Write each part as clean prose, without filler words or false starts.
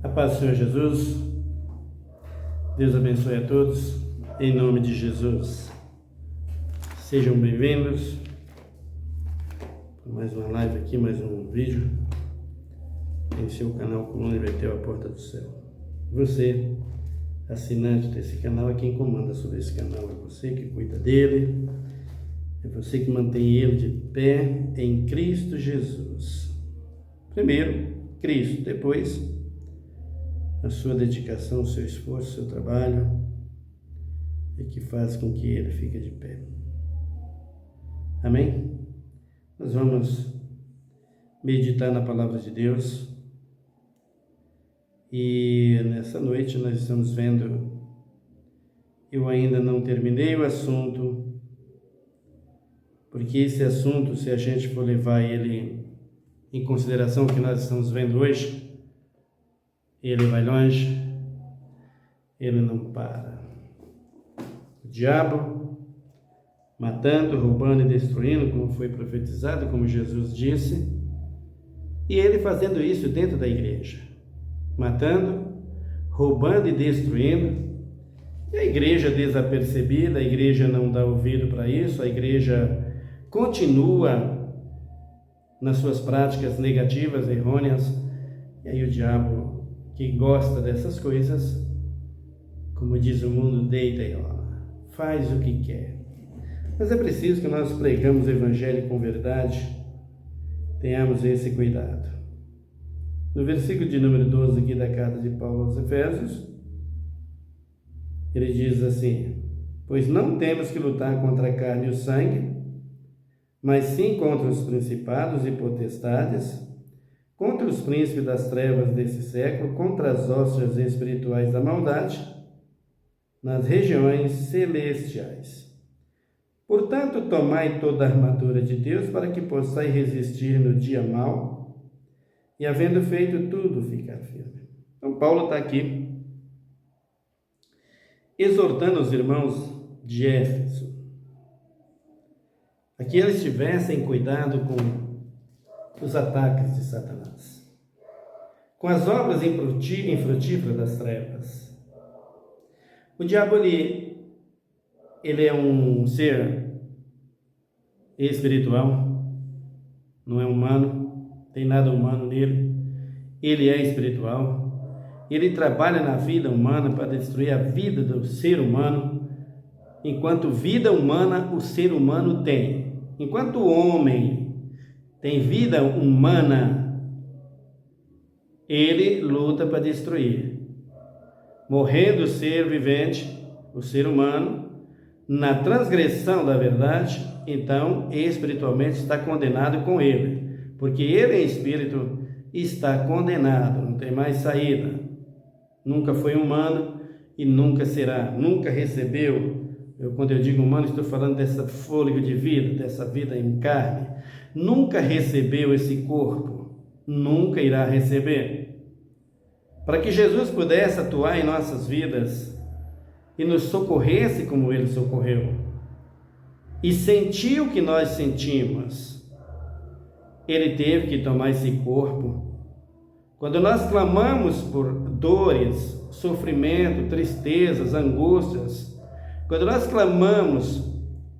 A paz do Senhor Jesus, Deus abençoe a todos, em nome de Jesus. Sejam bem-vindos para mais uma live aqui, mais um vídeo em seu canal Coluna Inverteu a Porta do Céu. Você, assinante desse canal, é quem comanda sobre esse canal, é você que cuida dele, é você que mantém ele de pé em Cristo Jesus. Primeiro, Cristo, depois a sua dedicação, o seu esforço, o seu trabalho é que faz com que ele fique de pé. Amém? Nós vamos meditar na palavra de Deus e nessa noite nós estamos vendo, eu ainda não terminei o assunto, porque esse assunto, se a gente for levar ele em consideração, o que nós estamos vendo hoje, ele vai longe, ele não para. O diabo matando, roubando e destruindo, como foi profetizado, como Jesus disse, e ele fazendo isso dentro da igreja, matando, roubando e destruindo, e a igreja desapercebida, a igreja não dá ouvido para isso, a igreja continua nas suas práticas negativas, errôneas, e aí o diabo, que gosta dessas coisas, como diz o mundo, deita e rola, faz o que quer. Mas é preciso que nós pregamos o Evangelho com verdade, tenhamos esse cuidado. No versículo de número 12 aqui da carta de Paulo aos Efésios, ele diz assim: pois não temos que lutar contra a carne e o sangue, mas sim contra os principados e potestades, contra os príncipes das trevas desse século, contra as hostes espirituais da maldade, nas regiões celestiais. Portanto, tomai toda a armadura de Deus, para que possais resistir no dia mau, e havendo feito tudo, ficar firme. Então, Paulo está aqui, exortando os irmãos de Éfeso, a que eles tivessem cuidado com os ataques de Satanás, com as obras infrutíferas das trevas. O diabo, ele é um ser espiritual, não é humano, tem nada humano nele, ele é espiritual, ele trabalha na vida humana para destruir a vida do ser humano, enquanto vida humana o ser humano tem. Enquanto o homem tem vida humana, ele luta para destruir. Morrendo o ser vivente, o ser humano, na transgressão da verdade, então espiritualmente está condenado com ele, porque ele em espírito está condenado, não tem mais saída. Nunca foi humano e nunca será, nunca recebeu. Quando eu digo humano, estou falando dessa fôlego de vida, dessa vida em carne. Nunca recebeu esse corpo, nunca irá receber. Para que Jesus pudesse atuar em nossas vidas e nos socorresse como Ele socorreu, e sentir o que nós sentimos, Ele teve que tomar esse corpo. Quando nós clamamos por dores, sofrimento, tristezas, angústias, quando nós clamamos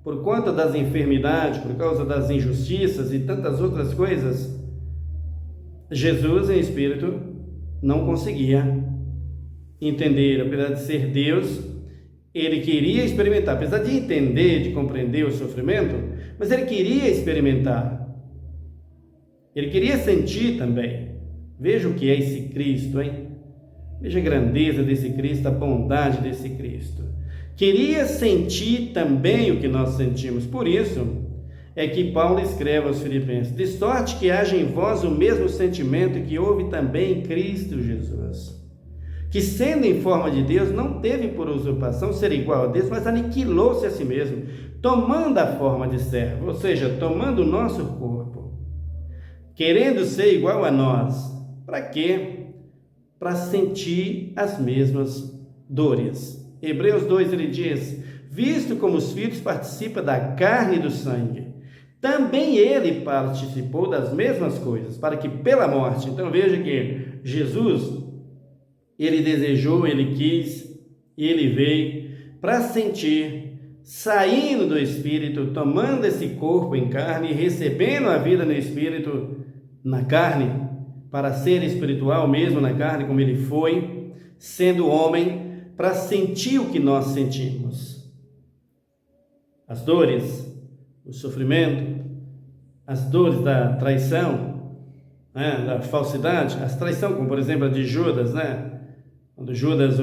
por conta das enfermidades, por causa das injustiças e tantas outras coisas, Jesus em espírito não conseguia entender. Apesar de ser Deus, ele queria experimentar, apesar de entender, de compreender o sofrimento, mas ele queria experimentar, ele queria sentir também. Veja o que é esse Cristo, hein? Veja a grandeza desse Cristo, a bondade desse Cristo. Queria sentir também o que nós sentimos. Por isso é que Paulo escreve aos Filipenses: de sorte que haja em vós o mesmo sentimento que houve também em Cristo Jesus, que sendo em forma de Deus, não teve por usurpação ser igual a Deus, mas aniquilou-se a si mesmo, tomando a forma de servo, ou seja, tomando o nosso corpo, querendo ser igual a nós. Para quê? Para sentir as mesmas dores. Hebreus 2, ele diz: visto como os filhos participam da carne e do sangue, também ele participou das mesmas coisas, para que pela morte. Então veja que Jesus ele desejou, ele quis, ele veio para sentir, saindo do Espírito, tomando esse corpo em carne, recebendo a vida no Espírito na carne, para ser espiritual mesmo na carne, como ele foi, sendo homem, para sentir o que nós sentimos. As dores, o sofrimento, as dores da traição, né, da falsidade, as traições, como por exemplo a de Judas, né? Quando Judas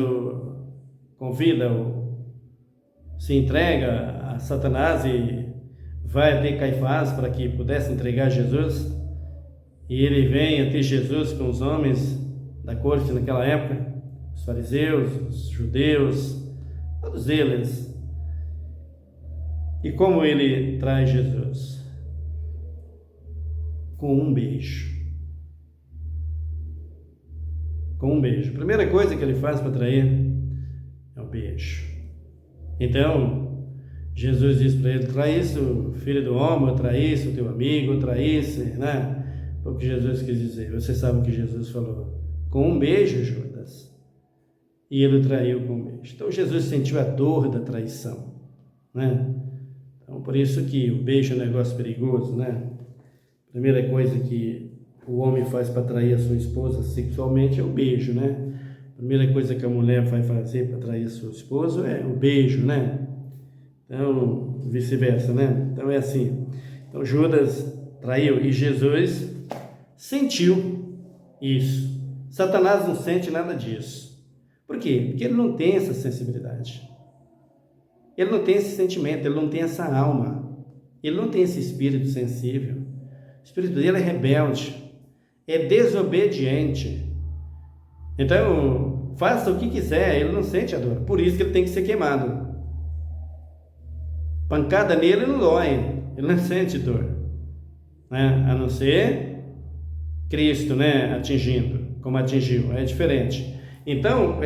se entrega a Satanás e vai até Caifás para que pudesse entregar Jesus, e ele vem até Jesus com os homens da corte naquela época, os fariseus, os judeus, todos eles. E como ele traz Jesus? Com um beijo. Com um beijo. A primeira coisa que ele faz para trair é o beijo. Então, Jesus diz para ele: traísse o filho do homem, traísse o teu amigo, traísse, né? Foi o que Jesus quis dizer. Você sabe o que Jesus falou: com um beijo, Judas. E ele o traiu com um beijo. Então, Jesus sentiu a dor da traição, né? Então, por isso que o beijo é um negócio perigoso, né? A primeira coisa que o homem faz para trair a sua esposa sexualmente é o beijo, né? A primeira coisa que a mulher vai fazer para trair seu esposo é o beijo, né? Então, vice-versa, né? Então é assim. Então Judas traiu e Jesus sentiu isso. Satanás não sente nada disso. Por quê? Porque ele não tem essa sensibilidade. Ele não tem esse sentimento, ele não tem essa alma. Ele não tem esse espírito sensível. O espírito dele é rebelde, é desobediente. Então, faça o que quiser, ele não sente a dor. Por isso que ele tem que ser queimado. Pancada nele não dói, ele não sente dor, né? A não ser Cristo, né? Atingindo, como atingiu, é diferente. Então,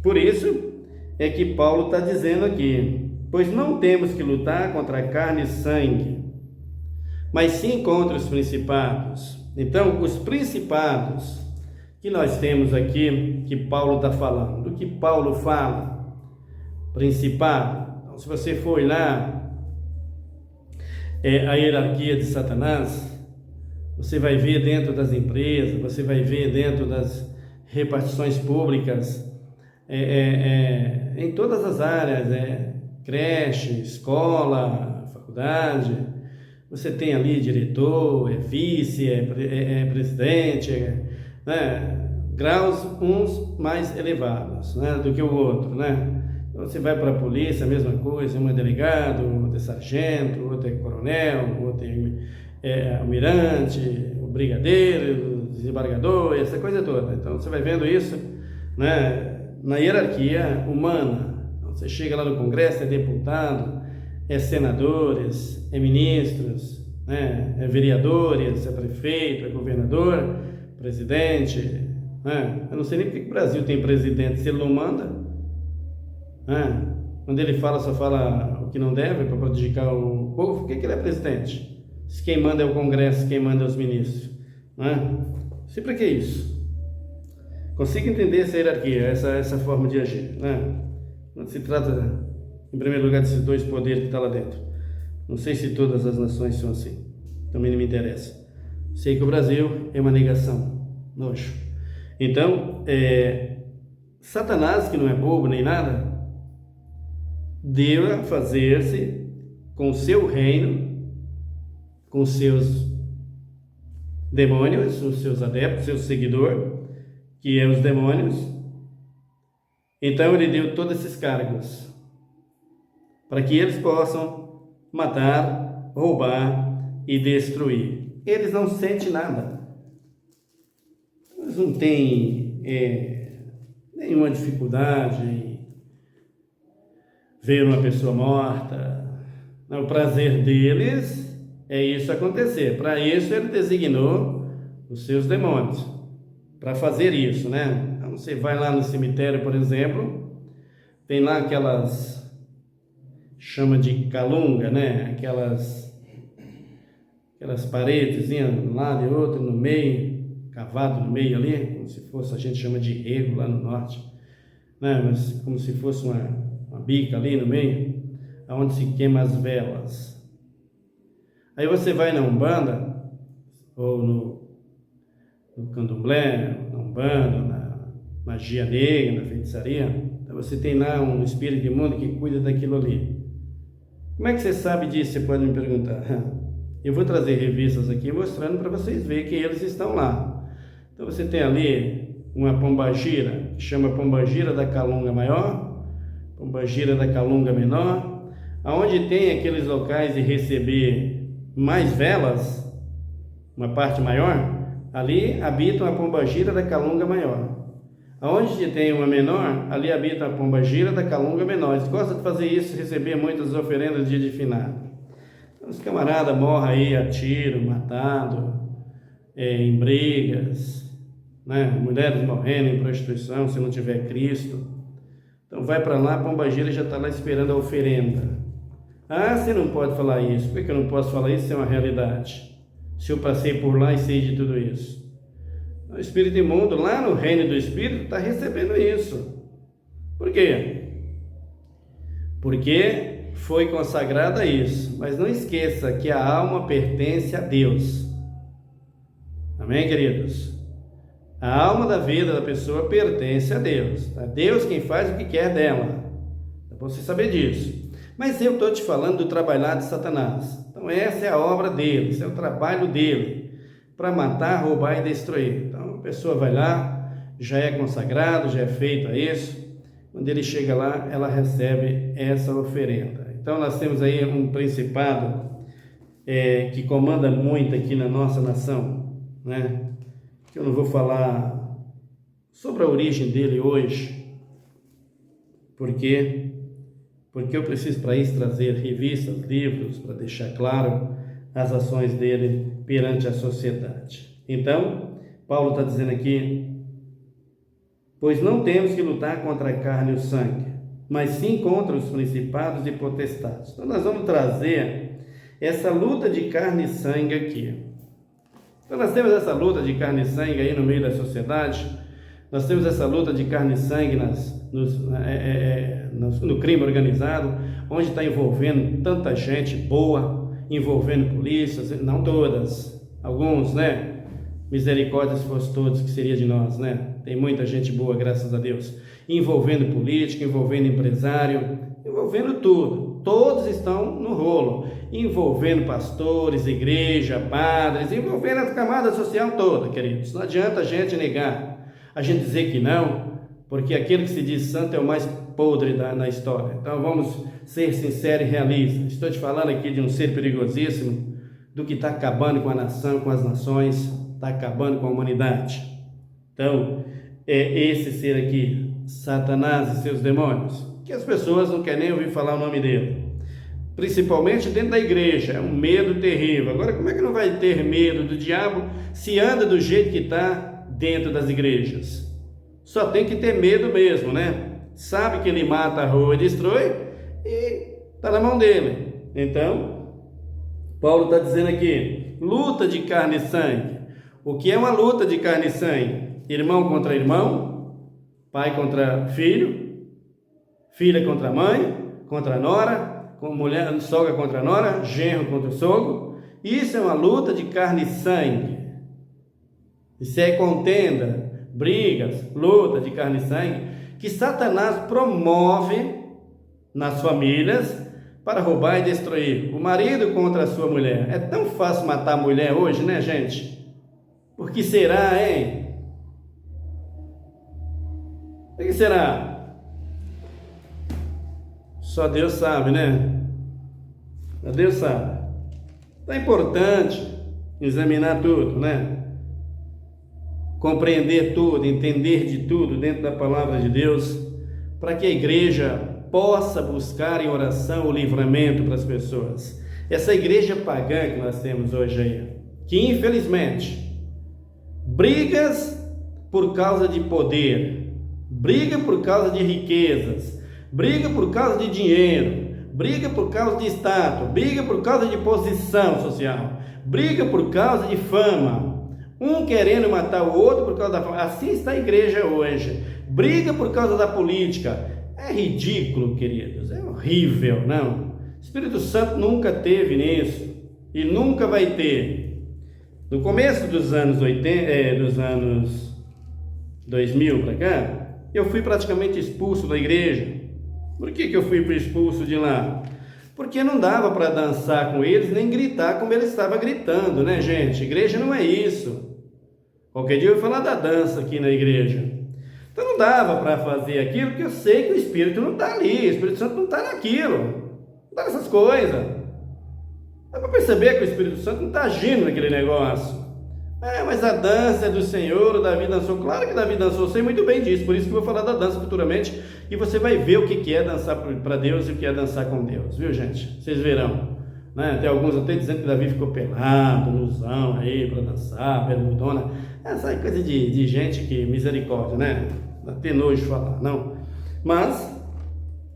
por isso é que Paulo está dizendo aqui: pois não temos que lutar contra a carne e sangue, mas sim contra os principados. Então, os principados que nós temos aqui, que Paulo está falando, do que Paulo fala, principado. Então, se você for lá, a hierarquia de Satanás, você vai ver dentro das empresas, você vai ver dentro das repartições públicas, em todas as áreas, creche, escola, faculdade, você tem ali diretor, vice, presidente, né? Graus uns mais elevados, né, do que o outro, né? Então, você vai para a polícia, a mesma coisa, um é delegado, outro é sargento, outro é coronel, outro é almirante, o brigadeiro, o desembargador, essa coisa toda. Então você vai vendo isso, né, na hierarquia humana. Então, você chega lá no Congresso, é deputado, é senadores, é ministros, né, é vereadores, é prefeito, é governador, presidente, né? Eu não sei nem porque o Brasil tem presidente se ele não manda, né? Quando ele fala, só fala o que não deve para prejudicar o povo. Por que ele é presidente? Se quem manda é o Congresso, quem manda é os ministros, né? Sempre que é isso. Consigo entender essa hierarquia, essa forma de agir, né? Quando se trata, em primeiro lugar, desses dois poderes que estão lá dentro. Não sei se todas as nações são assim, também não me interessa. Sei que o Brasil é uma negação, nojo. Então, Satanás, que não é bobo nem nada, deu a fazer-se com o seu reino, com os seus demônios, os seus adeptos, seu seguidor, que é os demônios. Então ele deu todos esses cargos para que eles possam matar, roubar e destruir. Eles não sentem nada. Eles não têm nenhuma dificuldade em ver uma pessoa morta. O prazer deles é isso acontecer. Para isso ele designou os seus demônios para fazer isso, né? Então você vai lá no cemitério, por exemplo, tem lá aquelas, chama de calunga, né? Aquelas paredes, um lado e outro, no meio, cavado no meio ali, como se fosse, a gente chama de rego lá no norte, né? Mas como se fosse uma bica ali no meio, onde se queima as velas. Aí você vai na Umbanda, ou no Candomblé, na Umbanda, na magia negra, na feitiçaria, então você tem lá um espírito imundo que cuida daquilo ali. Como é que você sabe disso? Você pode me perguntar. Eu vou trazer revistas aqui mostrando para vocês verem que eles estão lá. Então você tem ali uma pombagira, que chama pombagira da Calunga Maior, pombagira da Calunga Menor, aonde tem aqueles locais de receber mais velas, uma parte maior, ali habita a pombagira da Calunga Maior. Aonde tem uma menor, ali habita a pombagira da Calunga Menor. Eles gostam de fazer isso, receber muitas oferendas de finado. Então, os camaradas morrem aí a tiro, matado, em brigas, né? Mulheres morrendo em prostituição, se não tiver Cristo. Então vai para lá, a pombagira já está lá esperando a oferenda. Ah, você não pode falar isso. Por que eu não posso falar isso se é uma realidade? Se eu passei por lá e sei de tudo isso. O espírito imundo, lá no reino do espírito, está recebendo isso. Por quê? Porque foi consagrada a isso. Mas não esqueça que a alma pertence a Deus. Amém, queridos? A alma da vida da pessoa pertence a Deus. É Deus quem faz o que quer dela. É bom você saber disso. Mas eu estou te falando do trabalhar de Satanás. Então essa é a obra dele, esse é o trabalho dele, para matar, roubar e destruir. Então a pessoa vai lá, já é consagrado, já é feito a isso. Quando ele chega lá, ela recebe essa oferenda. Então nós temos aí um principado que comanda muito aqui na nossa nação, né? Que eu não vou falar sobre a origem dele hoje, porque eu preciso para isso trazer revistas, livros, para deixar claro as ações dele perante a sociedade. Então, Paulo está dizendo aqui: pois não temos que lutar contra a carne e o sangue, mas sim contra os principados e potestades. Então nós vamos trazer essa luta de carne e sangue aqui. Então nós temos essa luta de carne e sangue aí no meio da sociedade. Nós temos essa luta de carne e sangue no crime organizado, onde está envolvendo tanta gente boa, envolvendo polícias, não todas, alguns, né? Misericórdia se fosse todos, que seria de nós, né? Tem muita gente boa, graças a Deus, envolvendo político, envolvendo empresário, envolvendo tudo. Todos estão no rolo, envolvendo pastores, igreja, padres, envolvendo a camada social toda, queridos. Não adianta a gente negar, a gente dizer que não, porque aquele que se diz santo é o mais podre na história. Então vamos ser sinceros e realistas. Estou te falando aqui de um ser perigosíssimo, do que está acabando com a nação, com as nações, está acabando com a humanidade. Então, é esse ser aqui, Satanás e seus demônios, que as pessoas não querem nem ouvir falar o nome dele. Principalmente dentro da igreja, é um medo terrível. Agora, como é que não vai ter medo do diabo se anda do jeito que está dentro das igrejas? Só tem que ter medo mesmo, né? Sabe que ele mata, rouba e destrói e está na mão dele. Então, Paulo está dizendo aqui, luta de carne e sangue. O que é uma luta de carne e sangue? Irmão contra irmão, pai contra filho, filha contra mãe, contra nora, mulher, sogra contra nora, genro contra sogro. Isso é uma luta de carne e sangue. Isso é contenda, brigas, luta de carne e sangue, que Satanás promove nas famílias para roubar e destruir. O marido contra a sua mulher. É tão fácil matar a mulher hoje, né, gente? Por que será, hein? Por que será? Só Deus sabe, né? Só Deus sabe. Então é importante examinar tudo, né? Compreender tudo, entender de tudo dentro da palavra de Deus, para que a igreja possa buscar em oração o livramento para as pessoas. Essa igreja pagã que nós temos hoje aí, que infelizmente brigas por causa de poder, briga por causa de riquezas, briga por causa de dinheiro, briga por causa de status, briga por causa de posição social, briga por causa de fama. Um querendo matar o outro por causa da família. Assim está a igreja hoje. Briga por causa da política. É ridículo, queridos. É horrível, não? O Espírito Santo nunca teve nisso. E nunca vai ter. No começo dos anos 80, dos anos 2000 para cá, eu fui praticamente expulso da igreja. Por que eu fui expulso de lá? Porque não dava para dançar com eles, nem gritar como ele estava gritando, né, gente? Igreja não é isso. Qualquer dia eu vou falar da dança aqui na igreja. Então não dava para fazer aquilo, porque eu sei que o Espírito não está ali, o Espírito Santo não está naquilo, não está nessas coisas. Dá para perceber que o Espírito Santo não está agindo naquele negócio. Mas a dança é do Senhor, o Davi dançou. Claro que Davi dançou, eu sei muito bem disso, por isso que eu vou falar da dança futuramente, e você vai ver o que é dançar para Deus e o que é dançar com Deus, viu, gente? Vocês verão, né? Tem alguns até dizendo que Davi ficou pelado, nuzão aí, para dançar, bermudona. Essa é coisa de gente que, misericórdia, né? Dá até nojo de falar, não. Mas,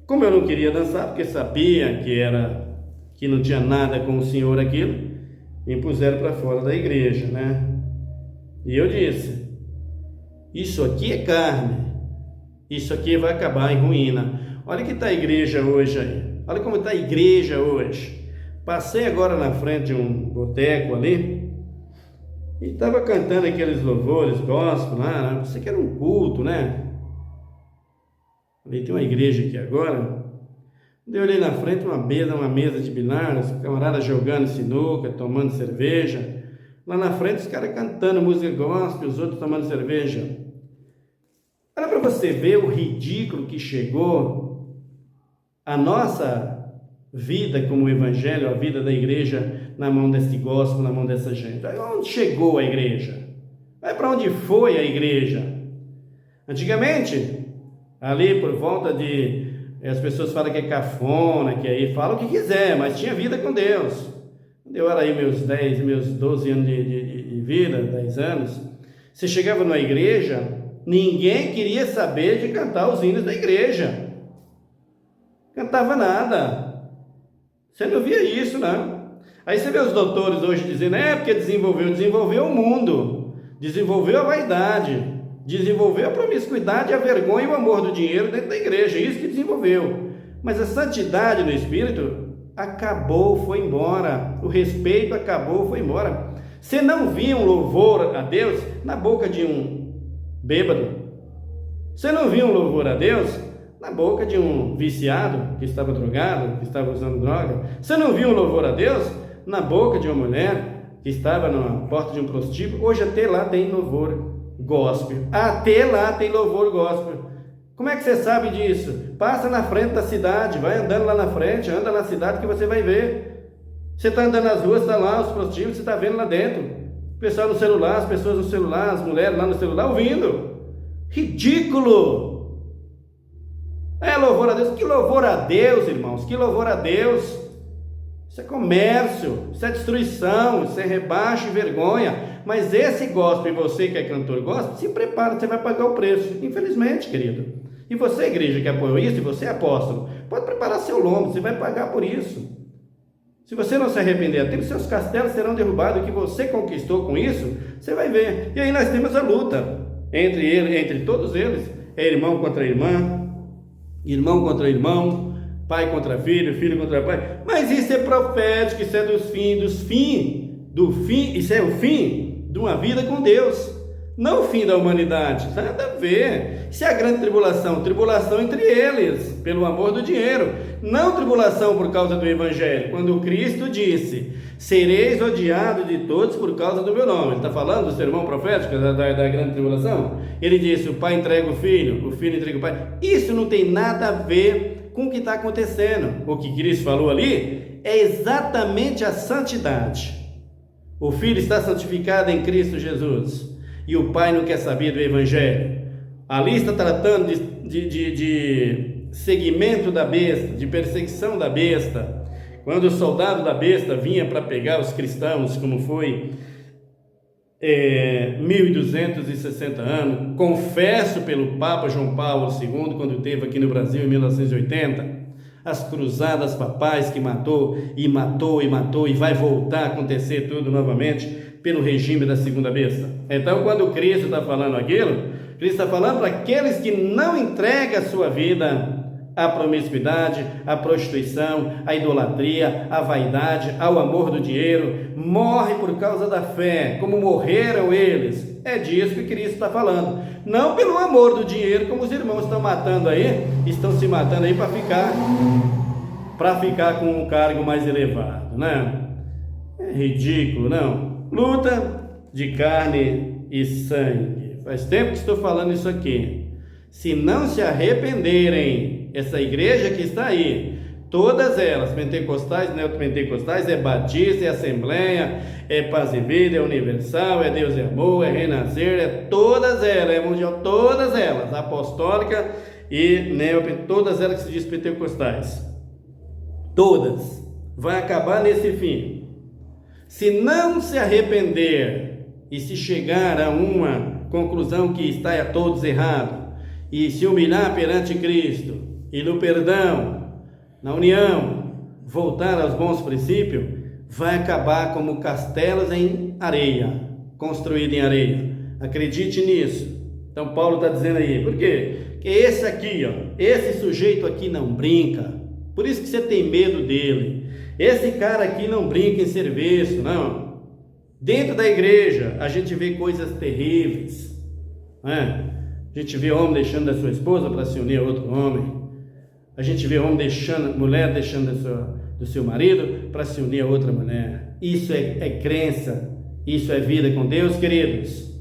como eu não queria dançar, porque sabia que não tinha nada com o Senhor aquilo, me puseram para fora da igreja, né? E eu disse, isso aqui é carne, isso aqui vai acabar em ruína. Olha que está a igreja hoje aí, olha como está a igreja hoje. Passei agora na frente de um boteco ali, e estava cantando aqueles louvores gospel lá, você que era um culto, né? Ali tem uma igreja aqui agora. Eu olhei na frente uma mesa de bilhar, os camaradas jogando sinuca, tomando cerveja. Lá na frente os caras cantando música gospel, os outros tomando cerveja. Olha para você ver o ridículo que chegou a nossa vida como evangelho, a vida da igreja na mão desse gospel, na mão dessa gente. Aí onde chegou a igreja? Vai para onde foi a igreja? Antigamente, ali por volta de... as pessoas falam que é cafona, que aí falam o que quiser, mas tinha vida com Deus. Quando eu era aí meus 12 anos de vida, 10 anos, você chegava numa igreja, ninguém queria saber de cantar os hinos da igreja. Cantava nada. Você não via isso, não. Aí você vê os doutores hoje dizendo, porque desenvolveu o mundo, desenvolveu a vaidade, desenvolveu a promiscuidade, a vergonha e o amor do dinheiro dentro da igreja, isso que desenvolveu. Mas a santidade no Espírito acabou, foi embora. O respeito acabou, foi embora. Você não via um louvor a Deus na boca de um bêbado. Você não via um louvor a Deus na boca de um viciado, que estava drogado, que estava usando droga. Você não viu um louvor a Deus na boca de uma mulher que estava na porta de um prostíbulo. Hoje até lá tem louvor gospel. Até lá tem louvor gospel. Como é que você sabe disso? Passa na frente da cidade, vai andando lá na frente, anda na cidade que você vai ver. Você está andando nas ruas, está lá os prostíbulos, você está vendo lá dentro. O pessoal no celular, as pessoas no celular, as mulheres lá no celular ouvindo. Ridículo! Louvor a Deus. Que louvor a Deus, irmãos? Que louvor a Deus? Isso é comércio, isso é destruição, isso é rebaixo e vergonha. Mas esse gospel, e você que é cantor gospel, se prepara, você vai pagar o preço, infelizmente, querido. E você, igreja que apoiou isso, e você, apóstolo, pode preparar seu lombo, você vai pagar por isso. Se você não se arrepender a tempo, seus castelos serão derrubados. O que você conquistou com isso, você vai ver. E aí nós temos a luta entre todos eles. É irmão contra irmã, irmão contra irmão, pai contra filho, filho contra pai. Mas isso é profético, isso é do fim, isso é o fim de uma vida com Deus, não o fim da humanidade. Nada a ver. Isso é a grande tribulação entre eles, pelo amor do dinheiro, não tribulação por causa do evangelho. Quando Cristo disse, sereis odiados de todos por causa do meu nome, ele está falando do sermão profético da grande tribulação. Ele disse, o pai entrega o filho entrega o pai. Isso não tem nada a ver com o que está acontecendo. O que Cristo falou ali é exatamente a santidade. O filho está santificado em Cristo Jesus e o pai não quer saber do evangelho. Ali está tratando de seguimento da besta, de perseguição da besta. Quando o soldado da besta vinha para pegar os cristãos, como foi 1260 anos, confesso pelo Papa João Paulo II, quando esteve aqui no Brasil em 1980, as cruzadas papais que matou e vai voltar a acontecer tudo novamente. pelo regime da segunda besta. Então, quando Cristo está falando aquilo, Cristo está falando para aqueles que não entregam a sua vida à promiscuidade, à prostituição, à idolatria, à vaidade, ao amor do dinheiro, morre por causa da fé, como morreram eles. É disso que Cristo está falando. Não pelo amor do dinheiro, como os irmãos estão matando aí, estão se matando aí para ficar com um cargo mais elevado, né? É ridículo, não? Luta de carne e sangue. Faz tempo que estou falando isso aqui. Se não se arrependerem, essa igreja que está aí, todas elas, pentecostais, neopentecostais, é batista, é assembleia, é paz e vida, é universal, é Deus e amor, é renascer, é todas elas, é mundial, todas elas, apostólica e neopentecostal, todas elas que se diz pentecostais, todas, vai acabar nesse fim. Se não se arrepender e se chegar a uma conclusão que está a todos errado, e se humilhar perante Cristo, e no perdão, na união, voltar aos bons princípios, vai acabar como castelos em areia, construído em areia. Acredite nisso. Então Paulo está dizendo aí, por quê? Porque esse aqui, esse sujeito aqui não brinca, por isso que você tem medo dele. Esse cara aqui não brinca em serviço, não. Dentro da igreja, a gente vê coisas terríveis, né? A gente vê homem deixando da sua esposa para se unir a outro homem. A gente vê homem deixando, mulher deixando do seu marido para se unir a outra mulher. Isso é crença, isso é vida com Deus, queridos.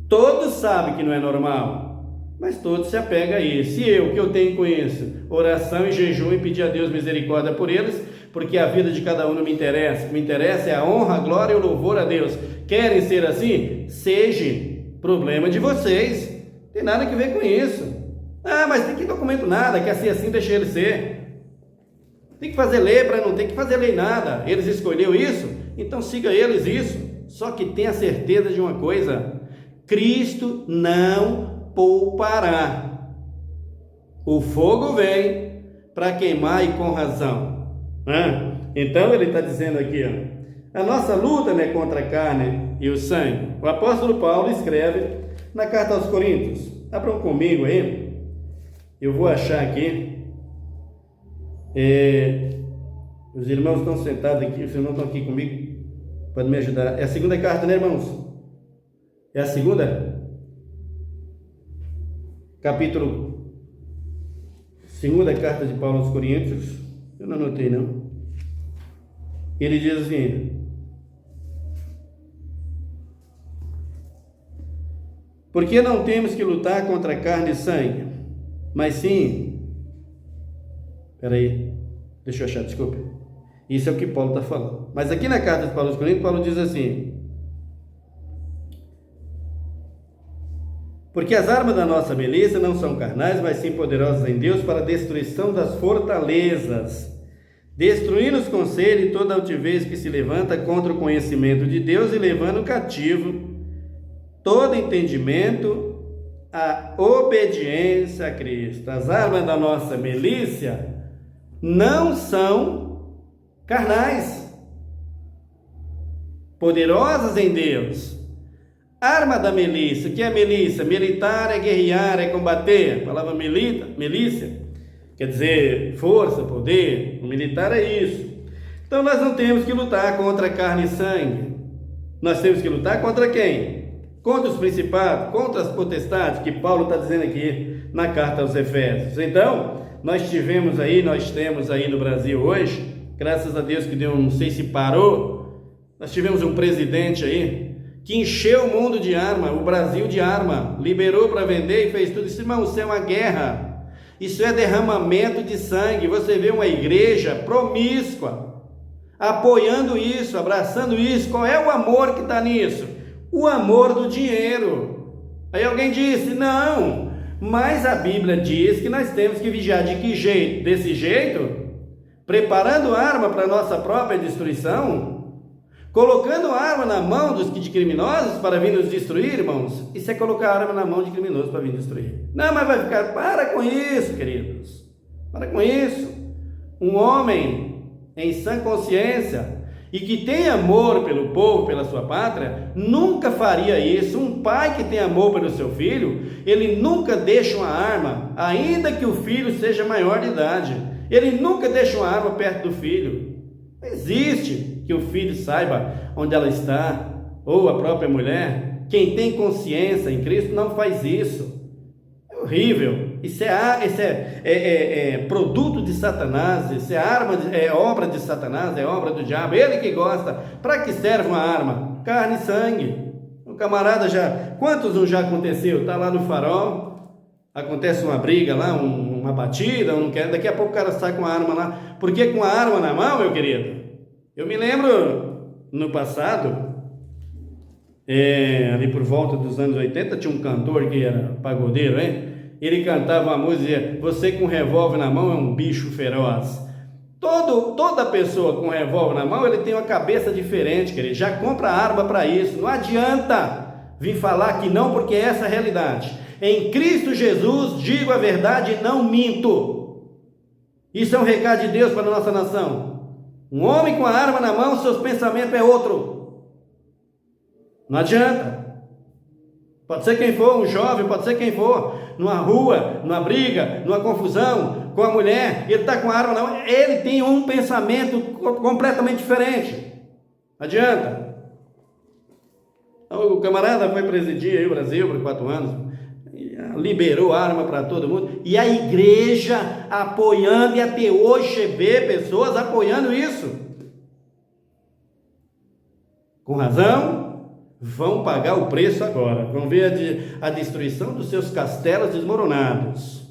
Todos sabem que não é normal, mas todos se apegam a isso. E eu, o que eu tenho com isso? Oração e jejum e pedir a Deus misericórdia por eles, porque a vida de cada um não me interessa. O que me interessa é a honra, a glória e o louvor a Deus. Querem ser assim? Seja. Problema de vocês. Não tem nada que ver com isso. Ah, mas tem que documento nada, que assim deixa ele ser. Tem que fazer lei para não ter que fazer lei nada. Eles escolheram isso, então siga eles isso. Só que tenha certeza de uma coisa: Cristo não poupará. O fogo vem para queimar e com razão. Então ele está dizendo aqui, a nossa luta não é contra a carne e o sangue. O apóstolo Paulo escreve na carta aos Coríntios. Abram comigo aí. Eu vou achar aqui. Os irmãos estão sentados aqui. Os irmãos estão aqui comigo. Podem me ajudar. É a segunda carta, né, irmãos? É a segunda? Capítulo. Segunda carta de Paulo aos Coríntios. Eu não anotei, não. Ele diz assim: porque não temos que lutar contra carne e sangue, mas sim, deixa eu achar, desculpe, isso é o que Paulo está falando, mas aqui na carta de Paulo aos Coríntios, Paulo diz assim: porque as armas da nossa milícia não são carnais, mas sim poderosas em Deus para a destruição das fortalezas, destruindo os conselhos e toda altivez que se levanta contra o conhecimento de Deus e levando cativo todo entendimento à obediência a Cristo. As armas da nossa milícia não são carnais, poderosas em Deus. Arma da milícia, o que é milícia? Militar é guerrear, é combater. A palavra milícia quer dizer força, poder. O militar é isso. Então nós não temos que lutar contra carne e sangue. Nós temos que lutar contra quem? Contra os principados, contra as potestades, que Paulo está dizendo aqui na carta aos Efésios. Então, nós temos aí no Brasil hoje, graças a Deus que Deus, não sei se parou, nós tivemos um presidente aí, que encheu o mundo de arma, o Brasil de arma, liberou para vender e fez tudo isso. Irmão, isso é uma guerra, isso é derramamento de sangue. Você vê uma igreja promíscua, apoiando isso, abraçando isso. Qual é o amor que está nisso? O amor do dinheiro. Aí alguém disse: não, mas a Bíblia diz que nós temos que vigiar. De que jeito? Desse jeito? Preparando arma para a nossa própria destruição? Colocando arma na mão de criminosos para vir nos destruir, irmãos? Isso é colocar arma na mão de criminosos para vir destruir. Não, mas vai ficar... Para com isso, queridos. Para com isso. Um homem em sã consciência, e que tem amor pelo povo, pela sua pátria, nunca faria isso. Um pai que tem amor pelo seu filho, ele nunca deixa uma arma, ainda que o filho seja maior de idade. Ele nunca deixa uma arma perto do filho. Não existe que o filho saiba onde ela está, ou a própria mulher. Quem tem consciência em Cristo não faz isso. É horrível. Isso é produto de Satanás. Isso é obra de Satanás, é obra do diabo. Ele que gosta. Para que serve uma arma? Carne e sangue. O camarada quantos não já aconteceu? Está lá no farol, acontece uma briga lá, uma batida, não quer. Daqui a pouco o cara sai com a arma lá. Porque com a arma na mão, meu querido? Eu me lembro no passado, ali por volta dos anos 80, tinha um cantor que era pagodeiro, hein? Ele cantava uma música, dizia, você com revólver na mão é um bicho feroz. Toda pessoa com revólver na mão, ele tem uma cabeça diferente, querido. Já compra arma para isso. Não adianta vir falar que não, porque essa é a realidade. Em Cristo Jesus, digo a verdade e não minto. Isso é um recado de Deus para a nossa nação. Um homem com a arma na mão, seus pensamentos é outro. Não adianta. Pode ser quem for, um jovem, pode ser quem for, numa rua, numa briga, numa confusão, com a mulher, ele está com a arma na mão, ele tem um pensamento completamente diferente. Não adianta. Então, o camarada foi presidir aí o Brasil por 4 anos, liberou arma para todo mundo, e a igreja apoiando, e até hoje você vê pessoas apoiando isso. Com razão, vão pagar o preço agora, vão ver a destruição dos seus castelos desmoronados.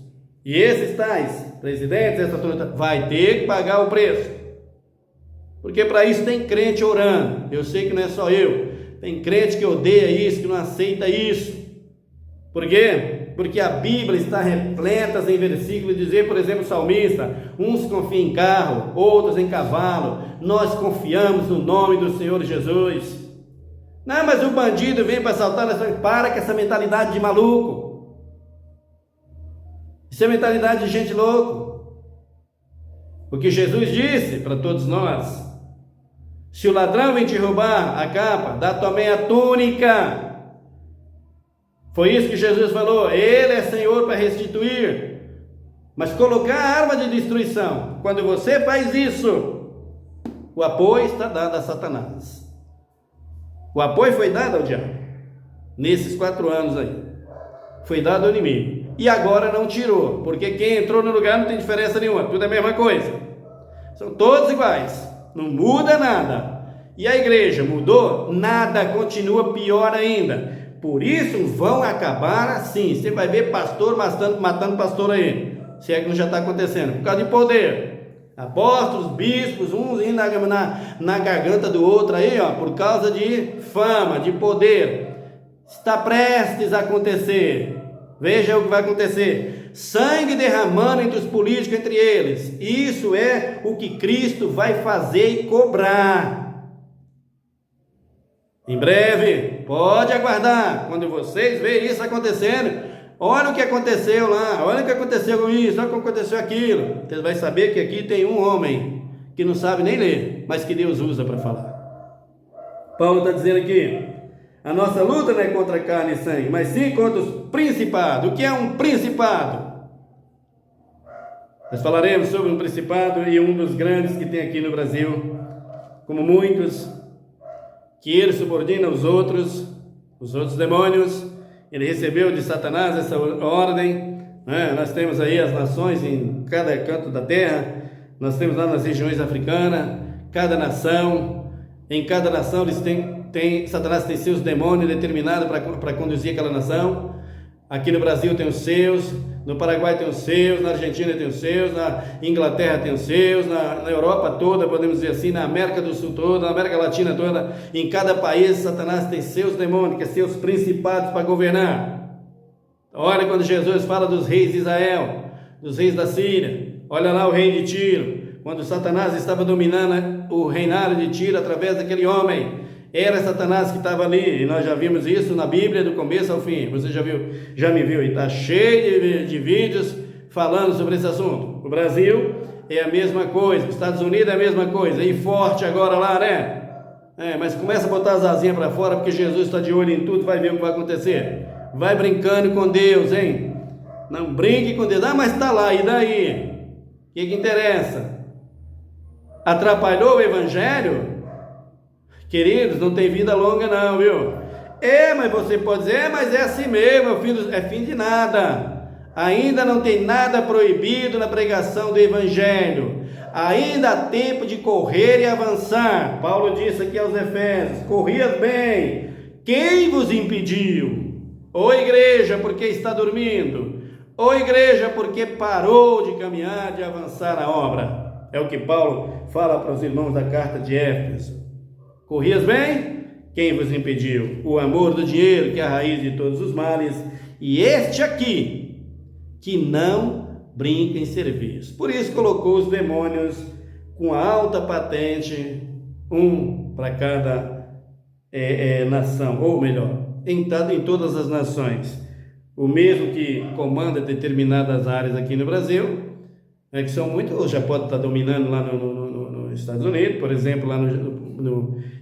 E esses tais presidentes, essa turma, vai ter que pagar o preço. Porque para isso tem crente orando. Eu sei que não é só eu. Tem crente que odeia isso, que não aceita isso. Por quê? Porque a Bíblia está repleta em versículos, dizer, por exemplo, o salmista, uns confiam em carro, outros em cavalo. Nós confiamos no nome do Senhor Jesus. Não, mas o bandido vem para assaltar, para com essa mentalidade de maluco. Isso é mentalidade de gente louco. O que Jesus disse para todos nós: se o ladrão vem te roubar a capa, dá também a túnica. Foi isso que Jesus falou. Ele é Senhor para restituir. Mas colocar a arma de destruição, quando você faz isso, o apoio está dado a Satanás. O apoio foi dado ao diabo. Nesses 4 anos aí. Foi dado ao inimigo. E agora não tirou. Porque quem entrou no lugar não tem diferença nenhuma. Tudo é a mesma coisa. São todos iguais. Não muda nada. E a igreja mudou? Nada. Continua pior ainda. Por isso vão acabar assim. Você vai ver pastor matando pastor aí. Se é que não já está acontecendo. Por causa de poder. Apóstolos, bispos, uns indo na garganta do outro aí, ó, por causa de fama, de poder. Está prestes a acontecer. Veja o que vai acontecer. Sangue derramando entre os políticos, entre eles. Isso é o que Cristo vai fazer e cobrar. Em breve, pode aguardar. Quando vocês verem isso acontecendo, olha o que aconteceu lá, olha o que aconteceu com isso, olha o que aconteceu aquilo. Você vai saber que aqui tem um homem que não sabe nem ler, mas que Deus usa para falar. Paulo está dizendo aqui, a nossa luta não é contra carne e sangue, mas sim contra os principados. O que é um principado? Nós falaremos sobre um principado e um dos grandes que tem aqui no Brasil, como muitos, que ele subordina os outros demônios. Ele recebeu de Satanás essa ordem, né? Nós temos aí as nações em cada canto da terra, nós temos lá nas regiões africanas, cada nação, em cada nação eles Satanás tem seus demônios determinados para conduzir aquela nação. Aqui no Brasil tem os seus, no Paraguai tem os seus, na Argentina tem os seus, na Inglaterra tem os seus, na Europa toda, podemos dizer assim, na América do Sul toda, na América Latina toda, em cada país Satanás tem seus demônios, que é seus principados para governar. Olha quando Jesus fala dos reis de Israel, dos reis da Síria, olha lá o rei de Tiro, quando Satanás estava dominando o reinado de Tiro através daquele homem. Era Satanás que estava ali, e nós já vimos isso na Bíblia do começo ao fim. Você já me viu, e está cheio de vídeos falando sobre esse assunto. O Brasil é a mesma coisa, os Estados Unidos é a mesma coisa, e forte agora lá, né? Mas começa a botar as asinhas para fora, porque Jesus está de olho em tudo, vai ver o que vai acontecer. Vai brincando com Deus, hein? Não brinque com Deus. Mas está lá, e daí? O que interessa? Atrapalhou o Evangelho? Queridos, não tem vida longa não, viu? Mas você pode dizer, mas é assim mesmo, meu filho, é fim de nada. Ainda não tem nada proibido na pregação do Evangelho. Ainda há tempo de correr e avançar. Paulo disse aqui aos Efésios: corrias bem. Quem vos impediu? Ô igreja, porque está dormindo? Ô igreja, porque parou de caminhar, de avançar na obra? É o que Paulo fala para os irmãos da carta de Éfeso. Corrias bem? Quem vos impediu? O amor do dinheiro, que é a raiz de todos os males, e este aqui, que não brinca em serviço. Por isso colocou os demônios com alta patente, um para cada nação, ou melhor, em todas as nações. O mesmo que comanda determinadas áreas aqui no Brasil, que são muito, ou já pode estar dominando lá nos Estados Unidos, por exemplo, lá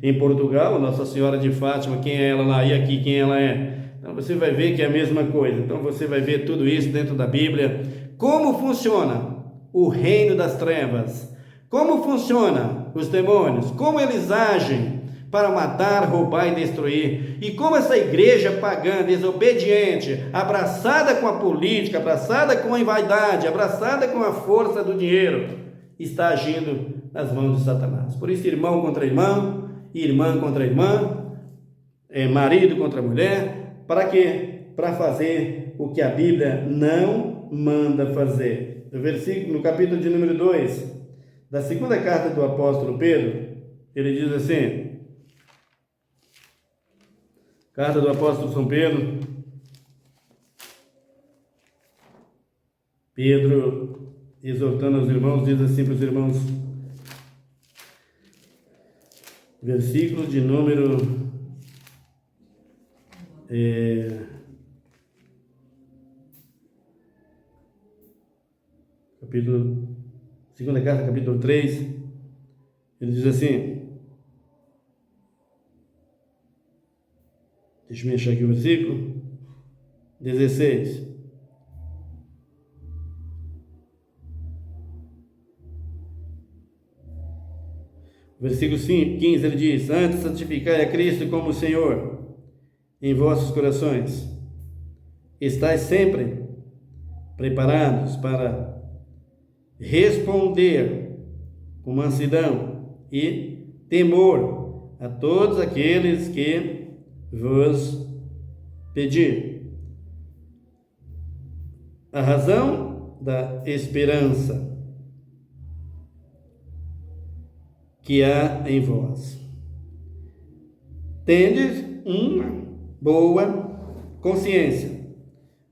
em Portugal, Nossa Senhora de Fátima, quem é ela lá, e aqui quem ela é. Então você vai ver que é a mesma coisa. Então você vai ver tudo isso dentro da Bíblia. Como funciona o reino das trevas? Como funciona os demônios? Como eles agem para matar, roubar e destruir? E como essa igreja pagã, desobediente, abraçada com a política, abraçada com a vaidade, abraçada com a força do dinheiro, está agindo nas mãos de Satanás. Por isso, irmão contra irmão, irmã contra irmã, marido contra mulher. Para quê? Para fazer o que a Bíblia não manda fazer. No capítulo de número 2 da segunda carta do apóstolo Pedro, ele diz assim, carta do apóstolo São Pedro, exortando os irmãos, diz assim para os irmãos, versículo de número segunda carta, capítulo 3, ele diz assim, deixa eu achar aqui o versículo 16. Versículo 15, ele diz: antes santificai a Cristo como Senhor em vossos corações, estais sempre preparados para responder com mansidão e temor a todos aqueles que vos pedir a razão da esperança que há em vós. Tendes uma boa consciência,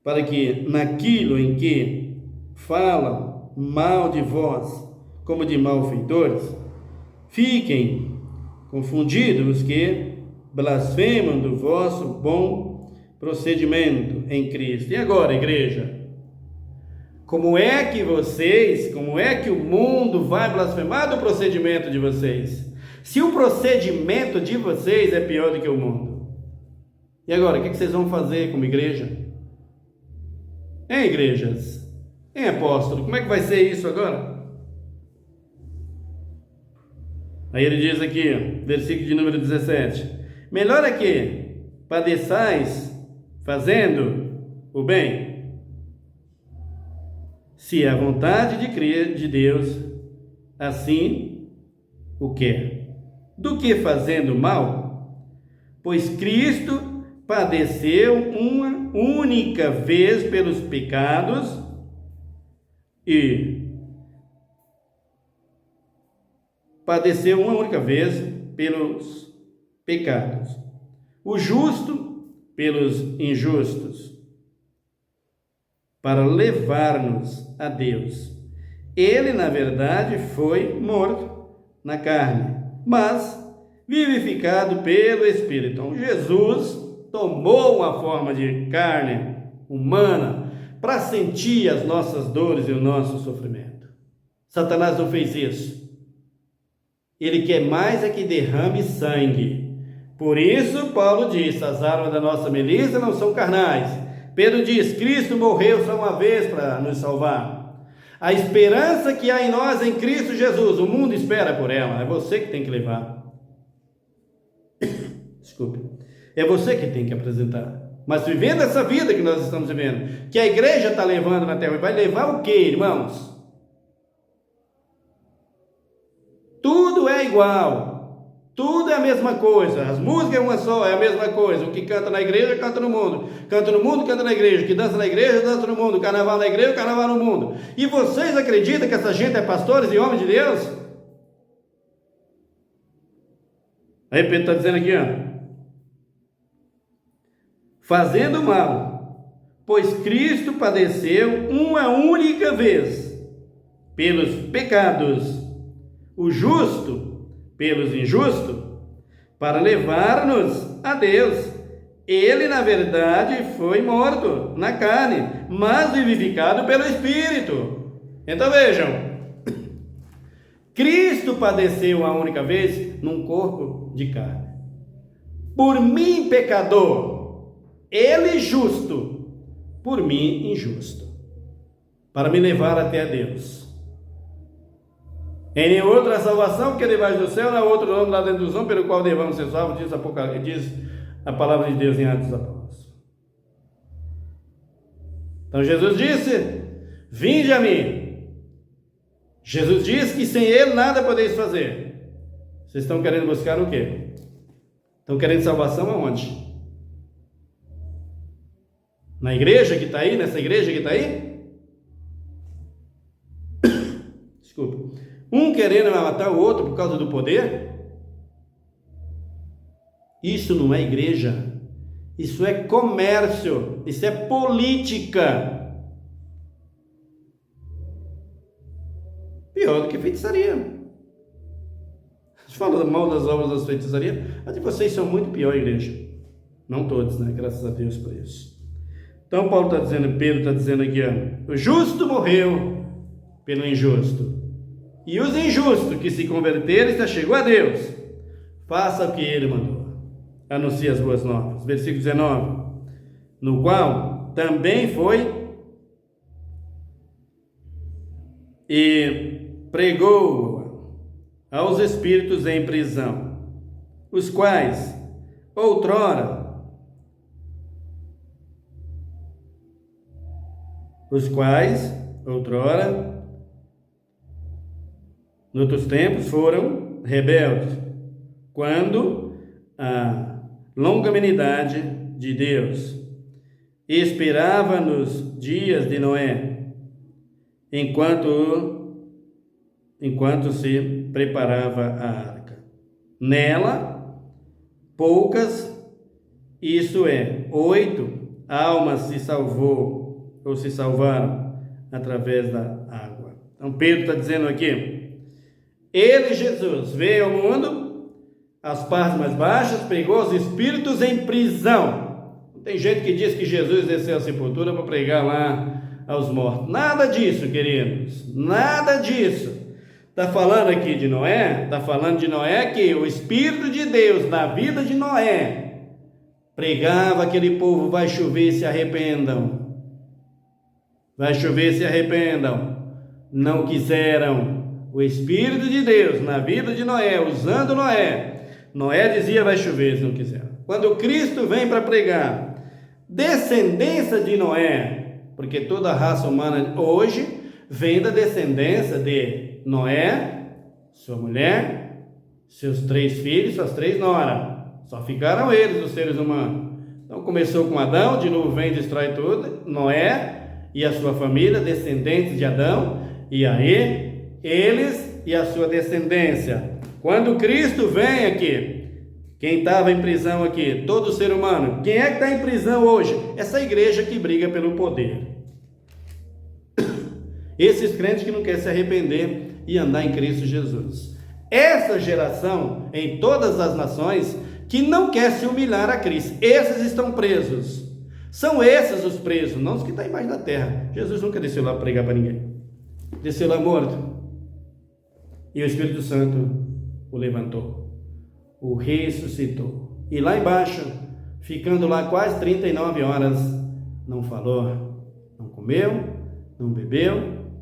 para que naquilo em que falam mal de vós, como de malfeitores, fiquem confundidos os que blasfemam do vosso bom procedimento em Cristo. E agora, igreja? Como é que o mundo vai blasfemar do procedimento de vocês? Se o procedimento de vocês é pior do que o mundo. E agora, o que vocês vão fazer como igreja? Em igrejas? Em apóstolo? Como é que vai ser isso agora? Aí ele diz aqui, versículo de número 17: melhor é que padeçais fazendo o bem, se a vontade de Deus assim o quer, do que fazendo mal, pois Cristo padeceu uma única vez pelos pecados e padeceu uma única vez pelos pecados, o justo pelos injustos, para levar-nos a Deus. Ele, na verdade, foi morto na carne, mas vivificado pelo Espírito. Então, Jesus tomou uma forma de carne humana, para sentir as nossas dores e o nosso sofrimento. Satanás não fez isso. Ele quer mais é que derrame sangue. Por isso, Paulo diz, as armas da nossa milícia não são carnais. Pedro diz, Cristo morreu só uma vez para nos salvar. A esperança que há em nós em Cristo Jesus, o mundo espera por ela, é você que tem que levar. Desculpe. É você que tem que apresentar. Mas vivendo essa vida que nós estamos vivendo, que a igreja está levando na terra, vai levar o quê, irmãos? Tudo é igual, tudo é a mesma coisa, as músicas é uma só, é a mesma coisa, o que canta na igreja, canta no mundo, canta na igreja, o que dança na igreja, dança no mundo, carnaval na igreja, carnaval no mundo. E vocês acreditam que essa gente é pastores e homens de Deus? Aí Pedro está dizendo aqui, ó, fazendo mal, pois Cristo padeceu uma única vez pelos pecados, o justo pelos injustos, para levar-nos a Deus. Ele, na verdade, foi morto na carne, mas vivificado pelo Espírito. Então vejam, Cristo padeceu uma única vez num corpo de carne. Por mim, pecador, ele justo, por mim, injusto, para me levar até a Deus. Em nenhuma outra salvação, que debaixo do céu, não há outro nome lá dentro dos homens, pelo qual devamos ser salvos, diz a palavra de Deus em Atos dos Apóstolos. Então Jesus disse, vinde a mim. Jesus disse que sem Ele nada podeis fazer. Vocês estão querendo buscar o quê? Estão querendo salvação aonde? Na igreja que está aí? Nessa igreja que está aí? Desculpa. Um querendo matar o outro por causa do poder? Isso não é igreja. Isso é comércio. Isso é política. Pior do que feitiçaria. A gente fala mal das obras das feitiçarias, mas vocês são muito pior, igreja. Não todos, né? Graças a Deus por isso. Então Paulo está dizendo, Pedro está dizendo aqui, ó, o justo morreu pelo injusto. E os injustos que se converterem já chegou a Deus. Faça o que ele mandou. Anuncie as boas novas. Versículo 19. No qual também foi e pregou aos espíritos em prisão, os quais outrora noutros tempos foram rebeldes, quando a longanimidade de Deus esperava nos dias de Noé, enquanto se preparava a arca. Nela, poucas, isso é, 8 almas se salvaram através da água. Então Pedro está dizendo aqui, ele, Jesus, veio ao mundo, as partes mais baixas, pregou os espíritos em prisão. Tem gente que diz que Jesus desceu à sepultura para pregar lá aos mortos. Nada disso, queridos, nada disso. Está falando aqui de Noé, está falando de Noé que o Espírito de Deus na vida de Noé pregava aquele povo, vai chover, se arrependam. Vai chover, se arrependam. Não quiseram. O Espírito de Deus na vida de Noé, usando Noé. Noé dizia, vai chover, se não quiser. Quando Cristo vem para pregar, descendência de Noé, porque toda a raça humana hoje vem da descendência de Noé, sua mulher, seus 3 filhos, suas 3 noras. Só ficaram eles, os seres humanos. Então começou com Adão, de novo vem e destrói tudo. Noé e a sua família, descendentes de Adão, e aí eles e a sua descendência. Quando Cristo vem aqui, quem estava em prisão aqui? Todo ser humano. Quem é que está em prisão hoje? Essa igreja que briga pelo poder. Esses crentes que não querem se arrepender e andar em Cristo Jesus. Essa geração, em todas as nações, que não quer se humilhar a Cristo. Esses estão presos. São esses os presos, não os que estão embaixo da terra. Jesus nunca desceu lá para pregar para ninguém. Desceu lá morto. E o Espírito Santo o levantou, o ressuscitou. E lá embaixo, ficando lá quase 39 horas, não falou, não comeu, não bebeu,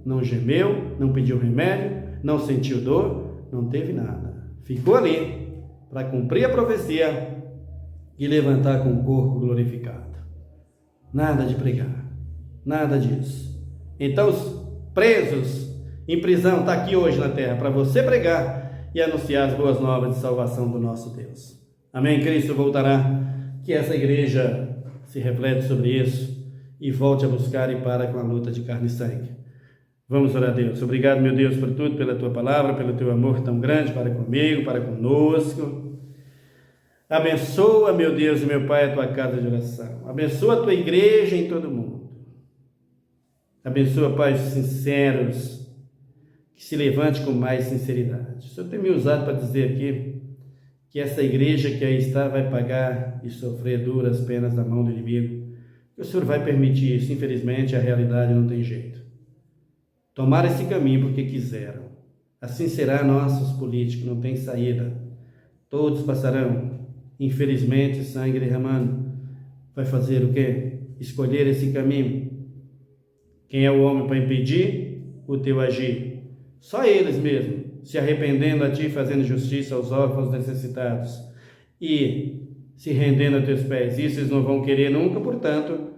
não gemeu, não pediu remédio, não sentiu dor, não teve nada. Ficou ali para cumprir a profecia e levantar com o corpo glorificado. Nada de pregar, nada disso. Então os presos em prisão está aqui hoje na terra para você pregar e anunciar as boas novas de salvação do nosso Deus. Amém? Cristo voltará. Que essa igreja se reflete sobre isso e volte a buscar e para com a luta de carne e sangue. Vamos orar a Deus. Obrigado, meu Deus, por tudo, pela tua palavra, pelo teu amor tão grande para comigo, para conosco. Abençoa, meu Deus e meu Pai, a tua casa de oração. Abençoa a tua igreja em todo o mundo. Abençoa, Pai, os sinceros, que se levante com mais sinceridade. O Senhor tem me usado para dizer aqui que essa igreja que aí está vai pagar e sofrer duras penas da mão do inimigo. O Senhor vai permitir isso. Infelizmente, a realidade não tem jeito. Tomaram esse caminho porque quiseram. Assim será nossos políticos, não tem saída. Todos passarão. Infelizmente, sangue derramando. Vai fazer o quê? Escolher esse caminho. Quem é o homem para impedir o teu agir? Só eles mesmos, se arrependendo a ti, fazendo justiça aos órfãos necessitados e se rendendo a teus pés. Isso eles não vão querer nunca, portanto,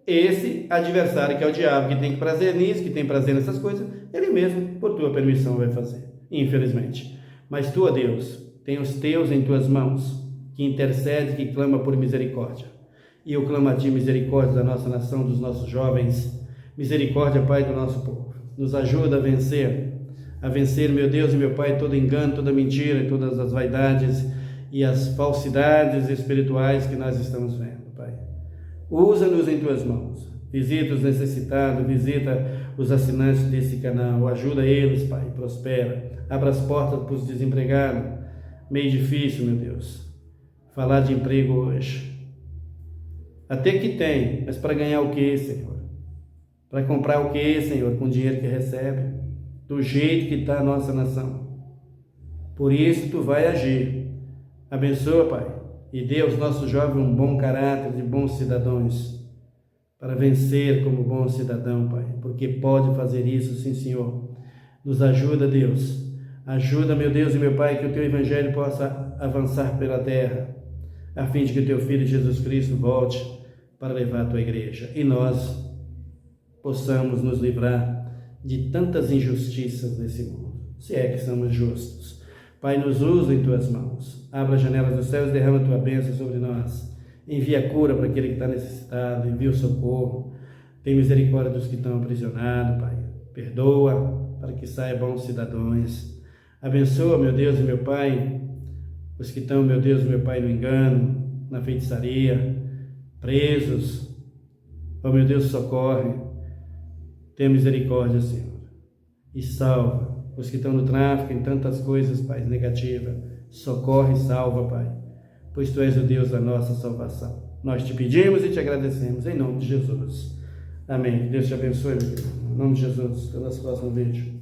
esse adversário que é o diabo, que tem prazer nisso, que tem prazer nessas coisas, ele mesmo, por tua permissão, vai fazer, infelizmente. Mas tu, ó Deus, tem os teus em tuas mãos, que intercede, que clama por misericórdia. E eu clamo a ti misericórdia da nossa nação, dos nossos jovens, misericórdia, Pai, do nosso povo. Nos ajuda a vencer, meu Deus e meu Pai, todo engano, toda mentira e todas as vaidades e as falsidades espirituais que nós estamos vendo, Pai. Usa-nos em tuas mãos, visita os necessitados, visita os assinantes desse canal, ajuda eles, Pai, prospera, abra as portas para os desempregados, meio difícil, meu Deus, falar de emprego hoje. Até que tem, mas para ganhar o que, Senhor? Para comprar o que, Senhor, com o dinheiro que recebe? Do jeito que está a nossa nação. Por isso tu vai agir. Abençoa, Pai, e dê aos nossos jovens um bom caráter de bons cidadãos, para vencer como bom cidadão, Pai, porque pode fazer isso, sim, Senhor. Nos ajuda, Deus. Ajuda, meu Deus e meu Pai, que o teu evangelho possa avançar pela terra, a fim de que o teu Filho Jesus Cristo volte para levar a tua igreja e nós possamos nos livrar de tantas injustiças nesse mundo, se é que somos justos. Pai, nos usa em tuas mãos, abra as janelas dos céus, derrama a tua bênção sobre nós, envia a cura para aquele que está necessitado, envia o socorro, tem misericórdia dos que estão aprisionados, Pai, perdoa para que saiam bons cidadãos, abençoa, meu Deus e meu Pai, os que estão, meu Deus e meu Pai, no engano, na feitiçaria, presos, ó meu Deus, socorre. Tenha misericórdia, Senhor, e salva os que estão no tráfico, em tantas coisas, Pai, negativas. Socorre e salva, Pai, pois Tu és o Deus da nossa salvação. Nós te pedimos e te agradecemos, em nome de Jesus. Amém. Deus te abençoe, meu querido. Em nome de Jesus, até o nosso próximo vídeo.